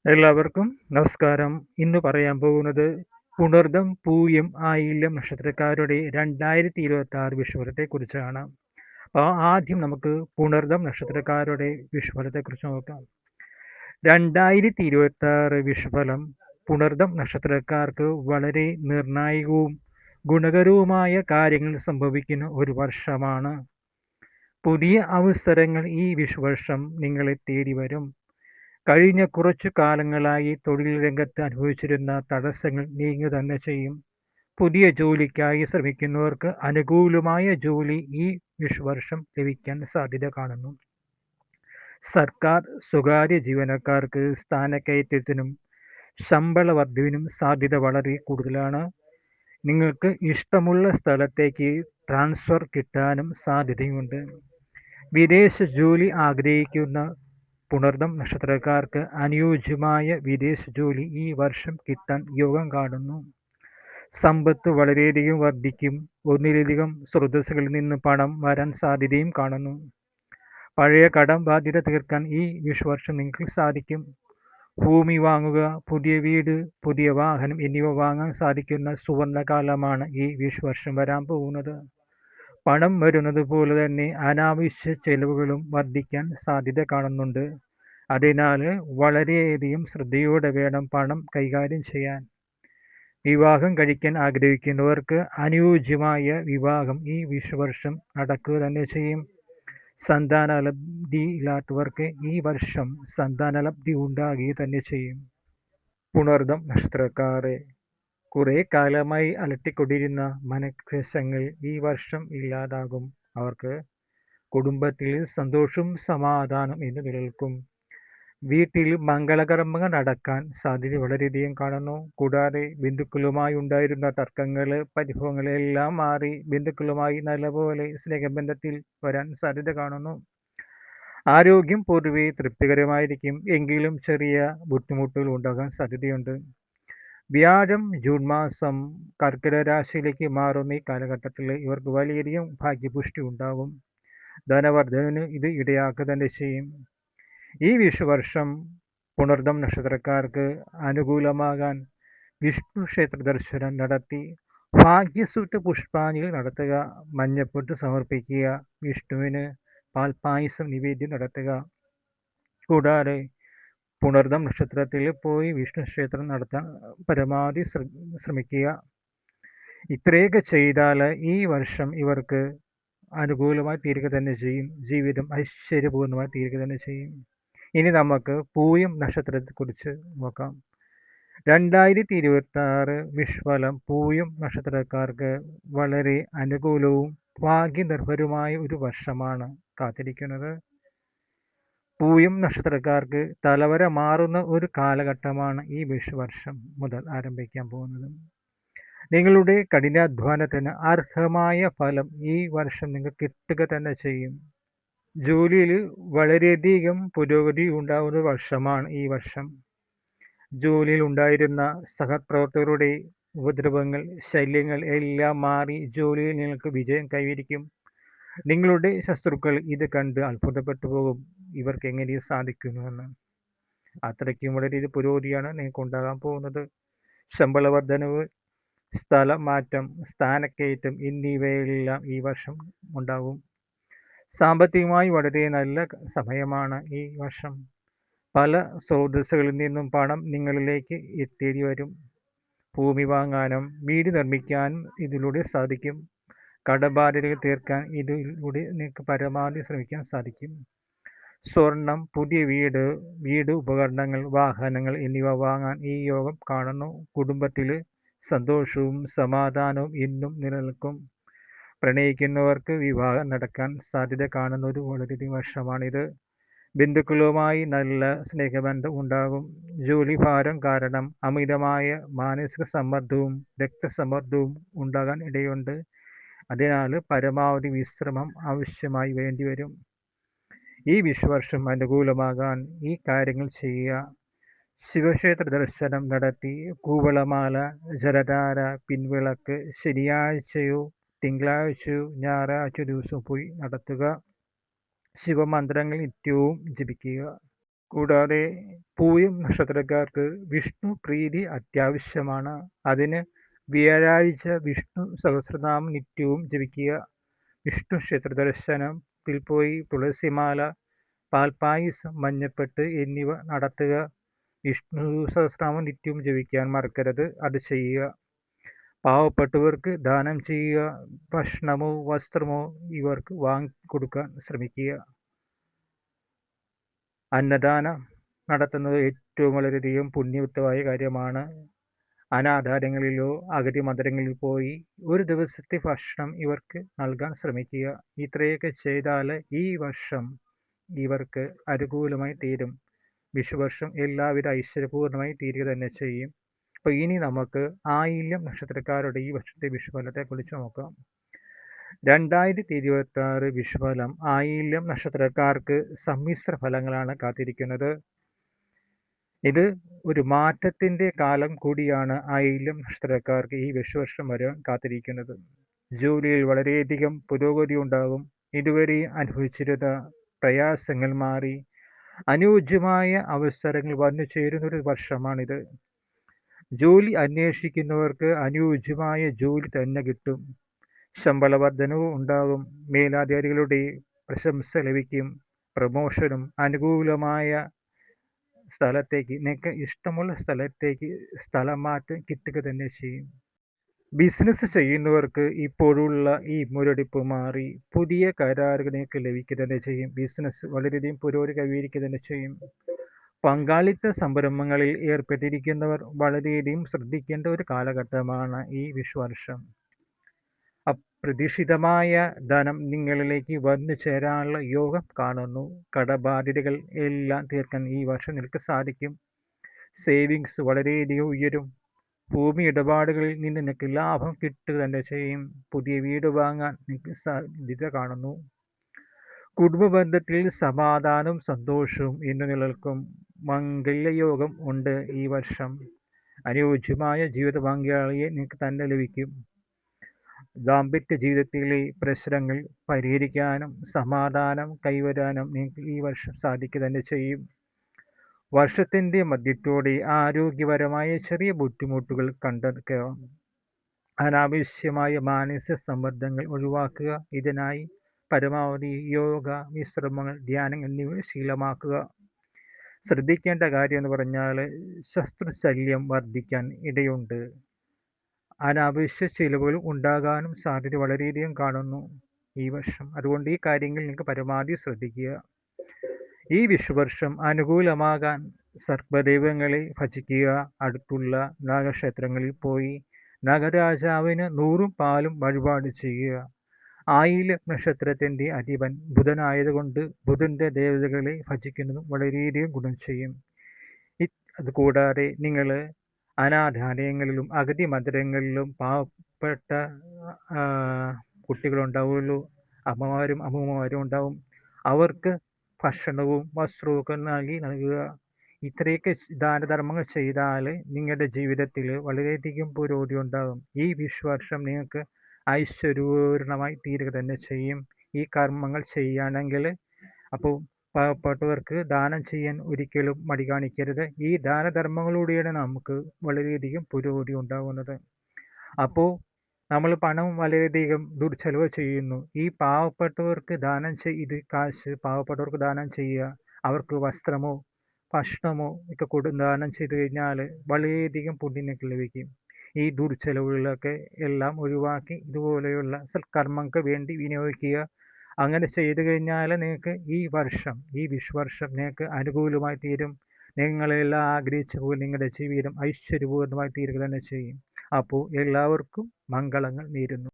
എല്ലാവർക്കും നമസ്കാരം. ഇന്ന് പറയാൻ പോകുന്നത് പുണർദം, പൂയം, ആയില്യം നക്ഷത്രക്കാരുടെ 2026 വിഷുഫലത്തെക്കുറിച്ചാണ്. ആദ്യം നമുക്ക് പുണർദം നക്ഷത്രക്കാരുടെ വിഷുഫലത്തെക്കുറിച്ച് നോക്കാം. 2026 വിഷുഫലം പുണർദം നക്ഷത്രക്കാർക്ക് വളരെ നിർണായകവും ഗുണകരവുമായ കാര്യങ്ങൾ സംഭവിക്കുന്ന ഒരു വർഷമാണ്. പുതിയ അവസരങ്ങൾ ഈ വിഷുവർഷം നിങ്ങളെ തേടി വരും. കഴിഞ്ഞ കുറച്ചു കാലങ്ങളായി തൊഴിൽ രംഗത്ത് അനുഭവിച്ചിരുന്ന തടസ്സങ്ങൾ നീങ്ങുക തന്നെ ചെയ്യും. പുതിയ ജോലിക്കായി ശ്രമിക്കുന്നവർക്ക് അനുകൂലമായ ജോലി ഈ വിഷുവർഷം ലഭിക്കാൻ സാധ്യത കാണുന്നു. സർക്കാർ, സ്വകാര്യ ജീവനക്കാർക്ക് സ്ഥാനക്കയറ്റത്തിനും ശമ്പള വർധനവിനും സാധ്യത വളരെ കൂടുതലാണ്. നിങ്ങൾക്ക് ഇഷ്ടമുള്ള സ്ഥലത്തേക്ക് ട്രാൻസ്ഫർ കിട്ടാനും സാധ്യതയുണ്ട്. വിദേശ ജോലി ആഗ്രഹിക്കുന്ന പുണർദം നക്ഷത്രക്കാർക്ക് അനുയോജ്യമായ വിദേശ ജോലി ഈ വർഷം കിട്ടാൻ യോഗം കാണുന്നു. സമ്പത്ത് വളരെയധികം വർദ്ധിക്കും. ഒന്നിലധികം സ്രോതസ്സുകളിൽ നിന്ന് പണം വരാൻ സാധ്യതയും കാണുന്നു. പഴയ കടം ബാധ്യത തീർക്കാൻ ഈ വിഷുവർഷം നിങ്ങൾക്ക് സാധിക്കും. ഭൂമി വാങ്ങുക, പുതിയ വീട്, പുതിയ വാഹനം എന്നിവ വാങ്ങാൻ സാധിക്കുന്ന സുവർണകാലമാണ് ഈ വിഷുവർഷം വരാൻ പോകുന്നത്. പണം വരുന്നത് പോലെ തന്നെ അനാവശ്യ ചെലവുകളും വർദ്ധിക്കാൻ സാധ്യത കാണുന്നുണ്ട്. അതിനാൽ വളരെയധികം ശ്രദ്ധയോടെ വേണം പണം കൈകാര്യം ചെയ്യാൻ. വിവാഹം കഴിക്കാൻ ആഗ്രഹിക്കുന്നവർക്ക് അനുയോജ്യമായ വിവാഹം ഈ വിഷുവർഷം നടക്കുക തന്നെ ചെയ്യും. സന്താനലബ്ധി ഇല്ലാത്തവർക്ക് ഈ വർഷം സന്താനലബ്ധി ഉണ്ടാകുക തന്നെ ചെയ്യും. പുണർദം നക്ഷത്രക്കാരെ കുറെ കാലമായി അലട്ടിക്കൊണ്ടിരുന്ന മനക്ലേശങ്ങൾ ഈ വർഷം ഇല്ലാതാകും. അവർക്ക് കുടുംബത്തിൽ സന്തോഷവും സമാധാനം എന്ന് നിലനിൽക്കും. വീട്ടിൽ മംഗളകർമ്മങ്ങൾ നടക്കാൻ സാധ്യത വളരെയധികം കാണുന്നു. കൂടാതെ ബന്ധുക്കളുമായി ഉണ്ടായിരുന്ന തർക്കങ്ങൾ, പരിഭവങ്ങൾ എല്ലാം മാറി ബന്ധുക്കളുമായി നല്ലപോലെ സ്നേഹബന്ധത്തിൽ വരാൻ സാധ്യത കാണുന്നു. ആരോഗ്യം പൊതുവെ തൃപ്തികരമായിരിക്കും. എങ്കിലും ചെറിയ ബുദ്ധിമുട്ടുകൾ ഉണ്ടാകാൻ സാധ്യതയുണ്ട്. വ്യാഴം ജൂൺ മാസം കർക്കിടക രാശിയിലേക്ക് മാറുന്ന ഈ കാലഘട്ടത്തിൽ ഇവർക്ക് വളരെയധികം ഭാഗ്യപുഷ്ടി ഉണ്ടാകും. ധനവർദ്ധനവിന് ഇത് ഇടയാക്കുക തന്നെ ചെയ്യും. ഈ വിഷുവർഷം പുണർദം നക്ഷത്രക്കാർക്ക് അനുകൂലമാകാൻ വിഷ്ണു ക്ഷേത്ര ദർശനം നടത്തി ഭാഗ്യസൂക്ത പുഷ്പാഞ്ജലി നടത്തുക, മഞ്ഞപ്പൊട്ട് സമർപ്പിക്കുക, വിഷ്ണുവിന് പാൽപ്പായസം നിവേദ്യം നടത്തുക. കൂടാതെ പുണർദം നക്ഷത്രത്തിൽ പോയി വിഷ്ണു ക്ഷേത്രം നടത്താൻ പരമാവധി ശ്രമിക്കുക. ഇത്രയൊക്കെ ചെയ്താൽ ഈ വർഷം ഇവർക്ക് അനുകൂലമായി തീരുക തന്നെ ചെയ്യും. ജീവിതം ഐശ്വര്യപൂർണ്ണമായി തീരുക തന്നെ ചെയ്യും. ഇനി നമുക്ക് പൂയം നക്ഷത്രത്തെക്കുറിച്ച് നോക്കാം. 2026 വിഷുഫലം പൂയം നക്ഷത്രക്കാർക്ക് വളരെ അനുകൂലവും ഭാഗ്യനിർഭരവുമായ ഒരു വർഷമാണ് കാത്തിരിക്കുന്നത്. പൂയം നക്ഷത്രക്കാർക്ക് തലവര മാറുന്ന ഒരു കാലഘട്ടമാണ് ഈ വിഷുവർഷം മുതൽ ആരംഭിക്കാൻ പോകുന്നത്. നിങ്ങളുടെ കഠിനാധ്വാനത്തിന് അർഹമായ ഫലം ഈ വർഷം നിങ്ങൾക്ക് കിട്ടുക തന്നെ ചെയ്യും. ജോലിയിൽ വളരെയധികം പുരോഗതി ഉണ്ടാകുന്ന വർഷമാണ് ഈ വർഷം. ജോലിയിൽ ഉണ്ടായിരുന്ന സഹപ്രവർത്തകരുടെ ഉപദ്രവങ്ങൾ, ശല്യങ്ങൾ എല്ലാം മാറി ജോലിയിൽ നിങ്ങൾക്ക് വിജയം കൈവരിക്കും. നിങ്ങളുടെ ശത്രുക്കൾ ഇത് കണ്ട് അത്ഭുതപ്പെട്ടു പോകും. ഇവർക്ക് എങ്ങനെ സാധിക്കുന്നുവെന്ന്. അത്രയ്ക്കും വളരെ പുരോഗതിയാണ് നിങ്ങൾക്ക് ഉണ്ടാകാൻ പോകുന്നത്. ശമ്പള വർധനവ്, സ്ഥലമാറ്റം, സ്ഥാനക്കയറ്റം എന്നിവയെല്ലാം ഈ വർഷം ഉണ്ടാകും. സാമ്പത്തികമായി വളരെ നല്ല സമയമാണ് ഈ വർഷം. പല സ്രോതസ്സുകളിൽ നിന്നും പണം നിങ്ങളിലേക്ക് എത്തേണ്ടി വരും. ഭൂമി വാങ്ങാനും വീട് നിർമ്മിക്കാനും ഇതിലൂടെ സാധിക്കും. കടബാധ്യതകൾ തീർക്കാൻ ഇതിലൂടെ നിങ്ങൾക്ക് പരമാവധി ശ്രമിക്കാൻ സാധിക്കും. സ്വർണം, പുതിയ വീട് ഉപകരണങ്ങൾ, വാഹനങ്ങൾ എന്നിവ വാങ്ങാൻ ഈ യോഗം കാണുന്നു. കുടുംബത്തിൽ സന്തോഷവും സമാധാനവും എന്നും നിലനിൽക്കും. പ്രണയിക്കുന്നവർക്ക് വിവാഹം നടക്കാൻ സാധ്യത കാണുന്ന ഒരു വളരെ വർഷമാണിത്. ബന്ധുക്കളുമായി നല്ല സ്നേഹബന്ധം ഉണ്ടാകും. ജോലിഭാരം കാരണം അമിതമായ മാനസിക സമ്മർദ്ദവും രക്തസമ്മർദ്ദവും ഉണ്ടാകാൻ ഇടയുണ്ട്. അതിനാൽ പരമാവധി വിശ്രമം ആവശ്യമായി വേണ്ടിവരും. ഈ വിഷുവർഷം അനുകൂലമാകാൻ ഈ കാര്യങ്ങൾ ചെയ്യുക. ശിവക്ഷേത്ര ദർശനം നടത്തി കൂവളമാല, ജലധാര, പിൻവിളക്ക് ശനിയാഴ്ചയോ തിങ്കളാഴ്ചയോ ഞായറാഴ്ച ദിവസം പോയി നടത്തുക. ശിവമന്ത്രങ്ങൾ നിത്യവും ജപിക്കുക. കൂടാതെ പൂയം നക്ഷത്രക്കാർക്ക് വിഷ്ണു പ്രീതി അത്യാവശ്യമാണ്. അതിന് വ്യാഴാഴ്ച വിഷ്ണു സഹസ്രനാമം നിത്യവും ജപിക്കുക. വിഷ്ണു ക്ഷേത്ര ദർശനത്തിൽ പോയി തുളസിമാല, പാൽപ്പായസം, മഞ്ഞപ്പെട്ട് എന്നിവ നടത്തുക. വിഷ്ണു സഹസ്രനാമം നിത്യവും ജപിക്കാൻ മറക്കരുത്. അത് ചെയ്യുക. പാവപ്പെട്ടവർക്ക് ദാനം ചെയ്യുക. ഭക്ഷണമോ വസ്ത്രമോ ഇവർക്ക് വാങ്ങിക്കൊടുക്കാൻ ശ്രമിക്കുക. അന്നദാനം നടത്തുന്നത് ഏറ്റവും വളരെയധികം പുണ്യയുക്തമായ കാര്യമാണ്. അനാഥാലയങ്ങളിലോ അഗതി മന്ദിരങ്ങളിൽ പോയി ഒരു ദിവസത്തെ ഭക്ഷണം ഇവർക്ക് നൽകാൻ ശ്രമിക്കുക. ഇത്രയൊക്കെ ചെയ്താൽ ഈ വർഷം ഇവർക്ക് അനുകൂലമായി തീരും. വിഷുവർഷം എല്ലാവിധ ഐശ്വര്യപൂർണ്ണമായി തീരുക തന്നെ ചെയ്യും. അപ്പോൾ ഇനി നമുക്ക് ആയില്യം നക്ഷത്രക്കാരുടെ ഈ വർഷത്തെ വിഷുഫലത്തെ കുറിച്ച് നോക്കാം. 2026 വിഷുഫലം ആയില്യം നക്ഷത്രക്കാർക്ക് സമ്മിശ്ര ഫലങ്ങളാണ് കാത്തിരിക്കുന്നത്. ഇത് ഒരു മാറ്റത്തിന്റെ കാലം കൂടിയാണ് ആയില്യം നക്ഷത്രക്കാർക്ക് ഈ വിഷുവർഷം വരെ കാത്തിരിക്കുന്നത്. ജോലിയിൽ വളരെയധികം പുരോഗതി ഉണ്ടാകും. ഇതുവരെ അനുഭവിച്ചിരുന്ന പ്രയാസങ്ങൾ മാറി അനുയോജ്യമായ അവസരങ്ങൾ വന്നു ചേരുന്നൊരു വർഷമാണിത്. ജോലി അന്വേഷിക്കുന്നവർക്ക് അനുയോജ്യമായ ജോലി തന്നെ കിട്ടും. ശമ്പള വർധനവും ഉണ്ടാകും. മേലധികാരികളുടെ പ്രശംസ ലഭിക്കും. പ്രമോഷനും അനുകൂലമായ സ്ഥലത്തേക്ക്, നിങ്ങൾക്ക് ഇഷ്ടമുള്ള സ്ഥലത്തേക്ക് സ്ഥലം മാറ്റം കിട്ടുക തന്നെ ചെയ്യും. ബിസിനസ് ചെയ്യുന്നവർക്ക് ഇപ്പോഴുള്ള ഈ മുരടിപ്പ് മാറി പുതിയ കരാറുകൾ നിങ്ങൾക്ക് ലഭിക്കുക തന്നെ ചെയ്യും. ബിസിനസ് വളരെയധികം പുരോഗതി കൈവരിക്കുക തന്നെ ചെയ്യും. പങ്കാളിത്ത സംരംഭങ്ങളിൽ ഏർപ്പെട്ടിരിക്കുന്നവർ വളരെയധികം ശ്രദ്ധിക്കേണ്ട ഒരു കാലഘട്ടമാണ് ഈ വിഷുവർഷം. അപ്രതീക്ഷിതമായ ധനം നിങ്ങളിലേക്ക് വന്നു ചേരാനുള്ള യോഗം കാണുന്നു. കടബാധ്യതകൾ എല്ലാം തീർക്കാൻ ഈ വർഷം നിങ്ങൾക്ക് സാധിക്കും. സേവിങ്സ് വളരെയധികം ഉയരും. ഭൂമി ഇടപാടുകളിൽ നിന്ന് നിങ്ങൾക്ക് ലാഭം കിട്ടുക തന്നെ ചെയ്യും. പുതിയ വീട് വാങ്ങാൻ നിങ്ങൾക്ക് സാധ്യത കാണുന്നു. കുടുംബ ബന്ധത്തിൽ സമാധാനവും സന്തോഷവും ഇന്ന് നിലനിൽക്കും. മംഗല്യയോഗം ഉണ്ട് ഈ വർഷം. അനുയോജ്യമായ ജീവിത പങ്കാളിയെ നിങ്ങൾക്ക് തന്നെ ലഭിക്കും. ദാമ്പത്യ ജീവിതത്തിലെ പ്രശ്നങ്ങൾ പരിഹരിക്കാനും സമാധാനം കൈവരാനും നിങ്ങൾക്ക് ഈ വർഷം സാധിക്കുക തന്നെ ചെയ്യും. വർഷത്തിൻ്റെ മധ്യത്തോടെ ആരോഗ്യപരമായ ചെറിയ ബുദ്ധിമുട്ടുകൾ കണ്ടെത്തുക. അനാവശ്യമായ മാനസിക സമ്മർദ്ദങ്ങൾ ഒഴിവാക്കുക. ഇതിനായി പരമാവധി യോഗ, വിശ്രമങ്ങൾ, ധ്യാനം എന്നിവ ശീലമാക്കുക. ശ്രദ്ധിക്കേണ്ട കാര്യം എന്ന് പറഞ്ഞാൽ ശത്രുശല്യം വർദ്ധിക്കാൻ ഇടയുണ്ട്. അനാവശ്യ ചിലവുകൾ ഉണ്ടാകാനും സാധ്യത വളരെയധികം കാണുന്നു ഈ വർഷം. അതുകൊണ്ട് ഈ കാര്യങ്ങൾ നിങ്ങൾക്ക് പരമാവധി ശ്രദ്ധിക്കുക. ഈ വിഷുവർഷം അനുകൂലമാകാൻ സർപ്പദൈവങ്ങളെ ഭജിക്കുക. അടുത്തുള്ള നാഗക്ഷേത്രങ്ങളിൽ പോയി നാഗരാജാവിന് 100 പാലും വഴിപാട് ചെയ്യുക. ആയില്യ നക്ഷത്രത്തിൻ്റെ അധിപൻ ബുധനായതുകൊണ്ട് ബുധൻ്റെ ദേവതകളെ ഭജിക്കുന്നതും വളരെയധികം ഗുണം ചെയ്യും. അതുകൂടാതെ നിങ്ങൾ അനാഥാലയങ്ങളിലും അഗതി മന്ദിരങ്ങളിലും പാവപ്പെട്ട കുട്ടികളുണ്ടാവുമല്ലോ, അമ്മമാരും അമ്മൂമ്മമാരും ഉണ്ടാവും. അവർക്ക് ഭക്ഷണവും വസ്ത്രവും നൽകുക. ഇത്രയൊക്കെ ദാനധർമ്മങ്ങൾ ചെയ്താൽ നിങ്ങളുടെ ജീവിതത്തിൽ വളരെയധികം പുരോഗതി ഉണ്ടാകും. ഈ വിഷുവർഷം നിങ്ങൾക്ക് ഐശ്വര്യപൂർണമായി തീരുക തന്നെ ചെയ്യും. ഈ കർമ്മങ്ങൾ ചെയ്യുകയാണെങ്കിൽ അപ്പോൾ പാവപ്പെട്ടവർക്ക് ദാനം ചെയ്യാൻ ഒരിക്കലും മടി കാണിക്കരുത്. ഈ ദാനധർമ്മങ്ങളിലൂടെയാണ് നമുക്ക് വളരെയധികം പുരോഗതി ഉണ്ടാകുന്നത്. അപ്പോൾ നമ്മൾ പണം വളരെയധികം ദുർച്ചെലവ് ചെയ്യുന്നു. ഈ പാവപ്പെട്ടവർക്ക് ദാനം ഇത് കാശ് പാവപ്പെട്ടവർക്ക് ദാനം ചെയ്യുക. അവർക്ക് വസ്ത്രമോ ഭക്ഷണമോ ഒക്കെ ദാനം ചെയ്തു കഴിഞ്ഞാൽ വളരെയധികം പുണ്യം ലഭിക്കും. ഈ ദുർച്ചെലവുകളൊക്കെ എല്ലാം ഒഴിവാക്കി ഇതുപോലെയുള്ള സൽക്കർമ്മങ്ങൾക്ക് വേണ്ടി വിനിയോഗിക്കുക. അങ്ങനെ ചെയ്തു കഴിഞ്ഞാൽ നിങ്ങൾക്ക് ഈ വിഷുവർഷം നിങ്ങൾക്ക് അനുകൂലമായി തീരും. നിങ്ങളെല്ലാം ആഗ്രഹിച്ച പോലെ നിങ്ങളുടെ ജീവിതം ഐശ്വര്യപൂർണ്ണമായി തീരുക തന്നെ ചെയ്യും. അപ്പോൾ എല്ലാവർക്കും മംഗളങ്ങൾ നേരുന്നു.